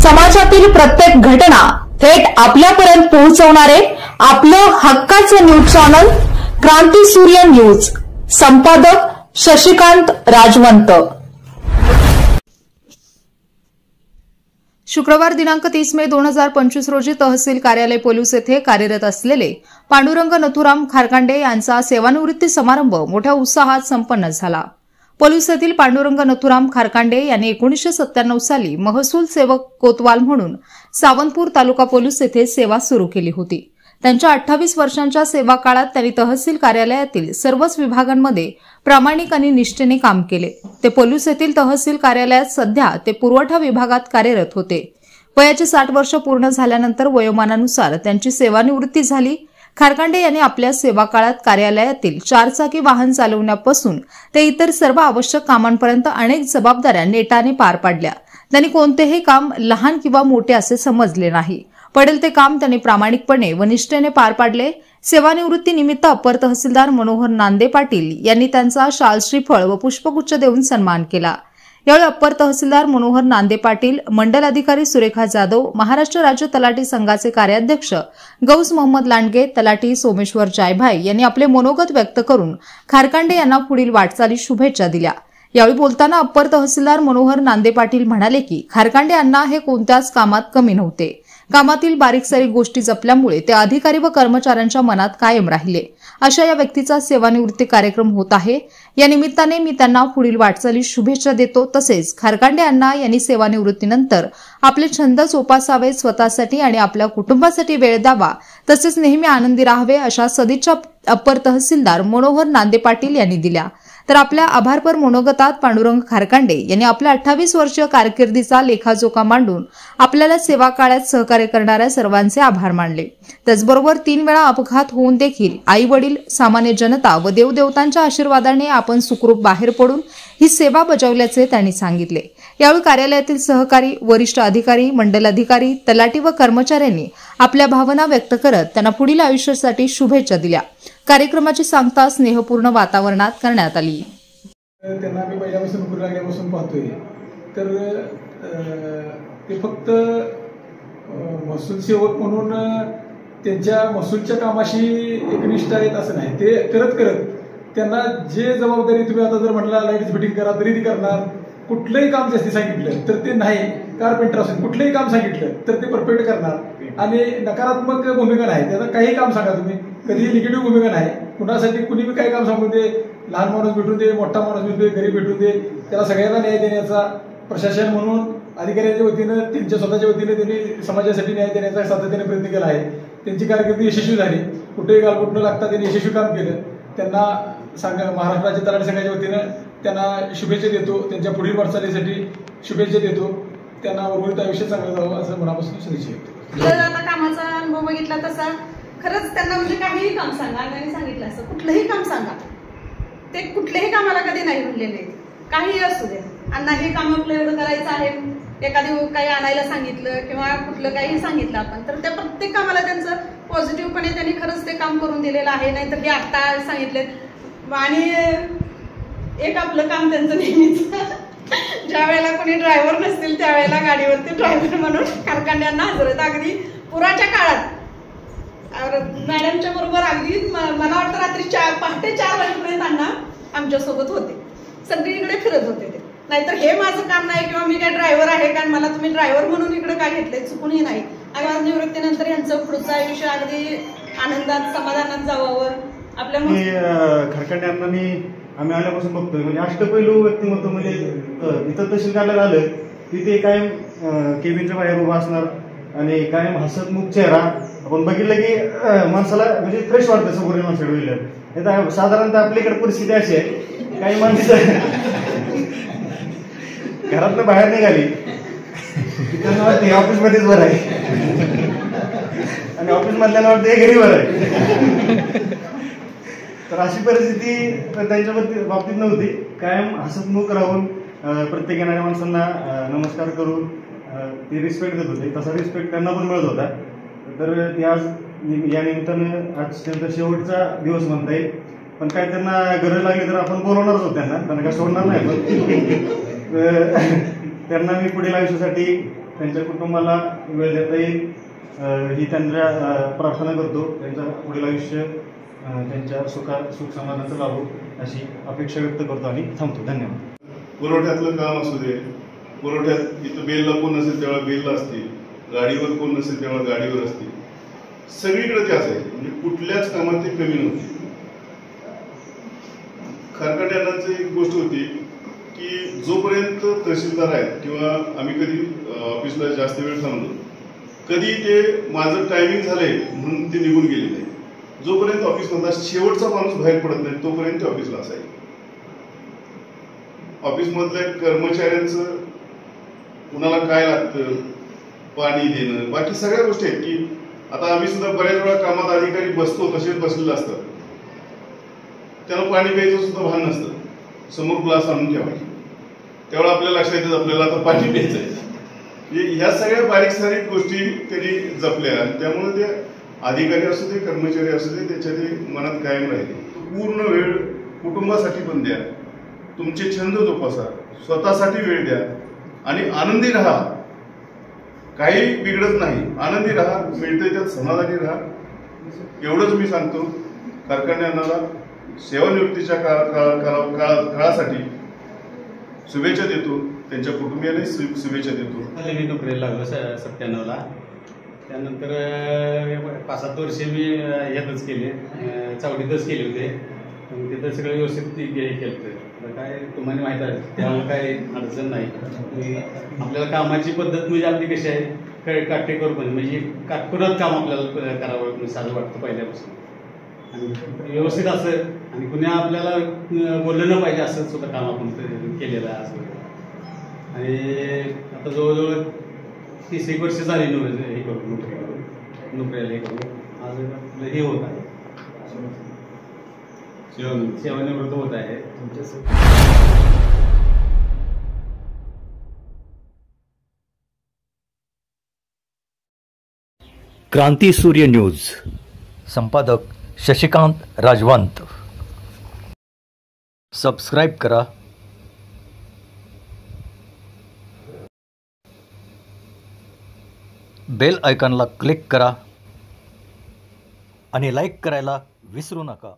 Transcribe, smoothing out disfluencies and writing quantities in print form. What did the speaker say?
समाजातील प्रत्येक घटना थेट आपल्यापर्यंत पोहोचवणारे आपलं हक्काचं न्यूज चॅनल क्रांती सूर्य न्यूज। संपादक शशिकांत राजवंत। शुक्रवार दिनांक 30 मे 2025 रोजी तहसील कार्यालय पोलीस येथे कार्यरत असलेले पांडुरंग नथुराम खारकांडे यांचा सेवानिवृत्ती समारंभ मोठ्या उत्साहात संपन्न झाला। पोलीस येथील पांडुरंग नथुराम खारकांडे यांनी 1997 साली महसूल सेवक कोतवाल म्हणून सावंतपूर तालुका पोलीस येथे सेवा सुरू केली होती। त्यांच्या 28 वर्षांच्या सेवा काळात त्यांनी तहसील कार्यालयातील सर्वच विभागांमध्ये प्रामाणिक आणि निष्ठेने काम केले। ते पोलीस येथील तहसील कार्यालयात सध्या ते पुरवठा विभागात कार्यरत होते। वयाचे 60 वर्ष पूर्ण झाल्यानंतर वयोमानानुसार त्यांची सेवानिवृत्ती झाली। खारकांडे यांनी आपल्या सेवा काळात कार्यालयातील 4 चाकी वाहन चालवण्यापासून ते इतर सर्व आवश्यक कामांपर्यंत अनेक जबाबदाऱ्या नेटाने पार पाडल्या। त्यांनी कोणतेही काम लहान किंवा मोठे असे समजले नाही। पडेल ते काम त्यांनी प्रामाणिकपणे व निष्ठेने पार पाडले। सेवानिवृत्तीनिमित्त अपर तहसीलदार मनोहर नांदे पाटील यांनी त्यांचा शाल श्रीफळ व पुष्पगुच्छ देऊन सन्मान केला। यावेळी अपर तहसीलदार मनोहर नांदे पाटील, मंडल अधिकारी सुरेखा जाधव, महाराष्ट्र राज्य तलाठी संघाचे कार्याध्यक्ष गौस मोहम्मद लांडगे, तलाठी सोमेश्वर जायभाई यांनी आपले मनोगत व्यक्त करून खारकांडे यांना पुढील वाटचालीस शुभेच्छा दिल्या। यावेळी बोलताना अपर तहसीलदार मनोहर नांदे पाटील म्हणाले की खारकांडे यांना हे कोणत्याच कामात कमी नव्हते। कामातील बारीक-सारीक गोष्टी जपल्यामुळे ते अधिकारी व कर्मचाऱ्यांच्या मनात कायम राहिले। अशा या व्यक्तीचा सेवानिवृत्ती कार्यक्रम होत आहे। या निमित्ताने मी त्यांना पुढील वाटचालीस शुभेच्छा देतो। तसेच खारकांडे यांना यांनी सेवानिवृत्तीनंतर आपले छंद जोपासावे, स्वतःसाठी आणि आपल्या कुटुंबासाठी वेळ द्यावा, तसेच नेहमी आनंदी राहावे अशा सदिच्छा अपर तहसीलदार मनोहर नांदे पाटील यांनी दिल्या। तर आपल्या आभारपर मनोगतात पांडुरंग खारकांडे यांनी आपल्या 28 वर्षीय कारकिर्दीचा लेखाजोखा मांडून आपल्याला सेवा काळात सहकार्य करणाऱ्या सर्वांचे आभार मानले। त्याचबरोबर 3 वेळा अपघात होऊन देखील आई वडील, सामान्य जनता व देवदेवतांच्या आशीर्वादाने आपण सुखरूप बाहेर पडून ही सेवा बजावल्याचे त्यांनी सांगितले। यावेळी कार्यालयातील सहकारी, वरिष्ठ अधिकारी, मंडल अधिकारी, तलाठी व कर्मचाऱ्यांनी आपल्या भावना व्यक्त करत त्यांना पुढील आयुष्यासाठी शुभेच्छा दिल्या। कार्यक्रमाची सांगता स्नेहपूर्ण वातावरणात करण्यात आली। त्यांना आम्ही पहिल्यापासून नोकरी लागल्यापासून पाहतोय, तर ते फक्त महसूल सेवक म्हणून त्यांच्या महसूलच्या कामाशी एकनिष्ठ आहेत असं नाही। ते करत करत त्यांना जे जबाबदारी, तुम्ही आता जर म्हटला लाईट फिटिंग करा तरी ती करणार, कुठलंही काम जास्ती सांगितलं तर ते नाही, कारपेंटर असेल कुठलंही काम सांगितलं तर ते परफेक्ट करणार। आणि नकारात्मक भूमिका नाही, त्याचं काही काम सांगा तुम्ही, कधीही निगेटिव्ह भूमिका नाही। कुणासाठी कुणी बी काही काम सांगून दे, लहान माणूस भेटून दे, मोठा माणूस भेटून दे, गरीब भेटून दे, त्याला सगळ्यांना न्याय देण्याचा प्रशासन म्हणून अधिकाऱ्यांच्या वतीनं, त्यांच्या स्वतःच्या वतीनं त्यांनी समाजासाठी न्याय देण्याचा सातत्याने प्रयत्न केला आहे। त्यांची कारकिर्दी यशस्वी झाली, कुठेही गालबोट न लागता त्यांनी यशस्वी काम केलं। त्यांना महाराष्ट्र राज्य तलाठी संघाच्या वतीनं त्यांना शुभेच्छा देतो, त्यांच्या पुढील वाटचालीसाठी शुभेच्छा देतो। त्यांना उर्वरित आयुष्य चांगलं जावं असं मनापासून शुभेच्छा देतो। जर आता कामाचा अनुभव बघितला तसा खरंच त्यांना म्हणजे काहीही काम सांगा, त्यांनी सांगितलं असं कुठलंही काम सांगा, ते कुठल्याही कामाला कधी नाही म्हणलेले, काही असू दे, अण्णा हे काम आपलं एवढं करायचं आहे, एखादी काही आणायला सांगितलं किंवा कुठलं काही सांगितलं आपण, तर त्या प्रत्येक कामाला त्यांचं पॉझिटिव्हपणे त्यांनी खरंच ते काम करून दिलेलं आहे। नाहीतर हे आत्ता सांगितले। आणि एक आपलं काम त्यांचं नेहमीच, ज्या वेळेला कोणी ड्रायव्हर नसतील त्यावेळेला गाडीवरती ड्रायव्हर म्हणून खारकांड्यांना हजर आहेत। अगदी पुराच्या काळात मॅडमच्या बरोबर अगदी मला वाटतं रात्री पहाटे 4 वाजेपर्यंत अण्णा आमच्यासोबत होते, सगळीकडे फिरत होते ते। नाहीतर हे माझं काम नाही किंवा मी काय ड्रायव्हर आहे कारण मला तुम्ही ड्रायव्हर म्हणून इकडे काय घेतलंय, चुकूनही नाही। आणि निवृत्तीनंतर यांचं पुढचं आयुष्य अगदी आनंदात, समाधानात जावावं आपल्या। खारकांड्यांना आम्ही आल्यापासून बघतोय, म्हणजे अष्टपैलू व्यक्तिमत्व, म्हणजे इथं तहसील कार्यालयात आलं की ते कायम केबिनच्या बाहेर उभा असणार आणि कायम हसतमुख चेहरा। आपण बघितलं की माणसाला म्हणजे फ्रेश वाटतं समोर माणसाकडे गेलं। साधारणतः आपल्याकडे परिस्थिती अशी आहे, काही माणसं घरातनं बाहेर निघाली त्यांना वाटते ऑफिसमध्येच बरं आहे आणि ऑफिस मधल्याला वाटतं हे घरी बरं आहे। तर अशी परिस्थिती त्यांच्या बाबतीत नव्हती, कायम हसतमुख राहून प्रत्येक येणाऱ्या माणसांना नमस्कार करून ते रिस्पेक्ट देत होते। तसा रिस्पेक्ट त्यांना पण मिळत होता। तर ते आज या निमित्तानं आज त्यांचा शेवटचा दिवस म्हणता येईल, पण काय त्यांना गरज लागली तर आपण बोलवणारच होतो, त्यांना काय सोडणार नाही। पण त्यांना मी पुढील आयुष्यासाठी त्यांच्या कुटुंबाला वेळ देता येईल ही त्यांच्या प्रार्थना करतो. त्यांचं पुढील आयुष्य त्यांच्या सुख समाधानाचं लाभो अशी अपेक्षा व्यक्त करतो आणि थांबतो. धन्यवाद. पुरवठ्यातलं काम असू दे, पुरवठ्यात इथं बेलला कोण नसेल तेव्हा बेलला असतील, गाडीवर कोण नसेल तेव्हा गाडीवर असतील, सगळीकडे ते असायचे. म्हणजे कुठल्याच कामात ते कमी नव्हते. खारकाट्यांची एक गोष्ट होती की जोपर्यंत तहसीलदार आहेत किंवा आम्ही कधी ऑफिसला जास्त वेळ थांबलो, कधी ते माझं टायमिंग झालंय म्हणून ते निघून गेले नाही. जोपर्यंत ऑफिसमधला शेवटचा माणूस बाहेर पडत नाही तोपर्यंत ते ऑफिसला असायचे. ऑफिसमधल्या कर्मचाऱ्यांचं कुणाला काय लागतं, पाणी देणं, बाकी सगळ्या गोष्टी आहेत की आता आम्ही सुद्धा बऱ्याच वेळा कामात अधिकारी बसतो, तसेच बसलेले असतात, त्याला पाणी प्यायचं सुद्धा भान नसतं. समोर ग्लास आणून ठेवायचे, त्यावेळेला आपल्याला लक्षात येतं आपल्याला आता पाणी प्यायचं आहे. ह्या सगळ्या बारीक सारीक गोष्टी त्यांनी जपल्या आणि त्यामुळे ते अधिकारी असू दे, कर्मचारी असू दे, त्याच्या ते मनात कायम राहिले. पूर्ण वेळ कुटुंबासाठी पण द्या, तुमचे छंद जोपासा, स्वतःसाठी वेळ द्या आणि आनंदी राहा. काही बिघडत नाही, आनंदी राहा, मिळते त्यात समाधानी राहा. एवढंच मी सांगतो. कारखान्यांना सेवानिवृत्तीच्या काळासाठी शुभेच्छा देतो, त्यांच्या कुटुंबियांना शुभेच्छा देतो. मी नोकरीला लागलो 97ला. त्यानंतर 5-7 वर्षे मी यातच केले, चावडीतच केले होते. तिथं सगळं व्यवस्थित हे केलं. काय तुम्हाला माहीत आहे, त्यामुळे काही अडचण नाही. आपल्याला कामाची पद्धत म्हणजे आपली कशी आहे, काटेकोरपणे म्हणजे काटकोरात काम आपल्याला करावं साधं वाटतं पहिल्यापासून. आणि व्यवस्थित असं आणि कुणी आपल्याला बोललं न पाहिजे असं सुद्धा काम आपण केलेलं आहे असं. आणि आता जवळजवळ 30 वर्ष झाली हे करून नोकरीला हे करून आज आपलं हे होत आहे, सेवानिवृत्त होत आहे. क्रांती सूर्य न्यूज, संपादक शशिकांत राजवंत. सबस्क्राईब करा, बेल आयकॉनला क्लिक करा आणि लाईक करायला विसरू नका.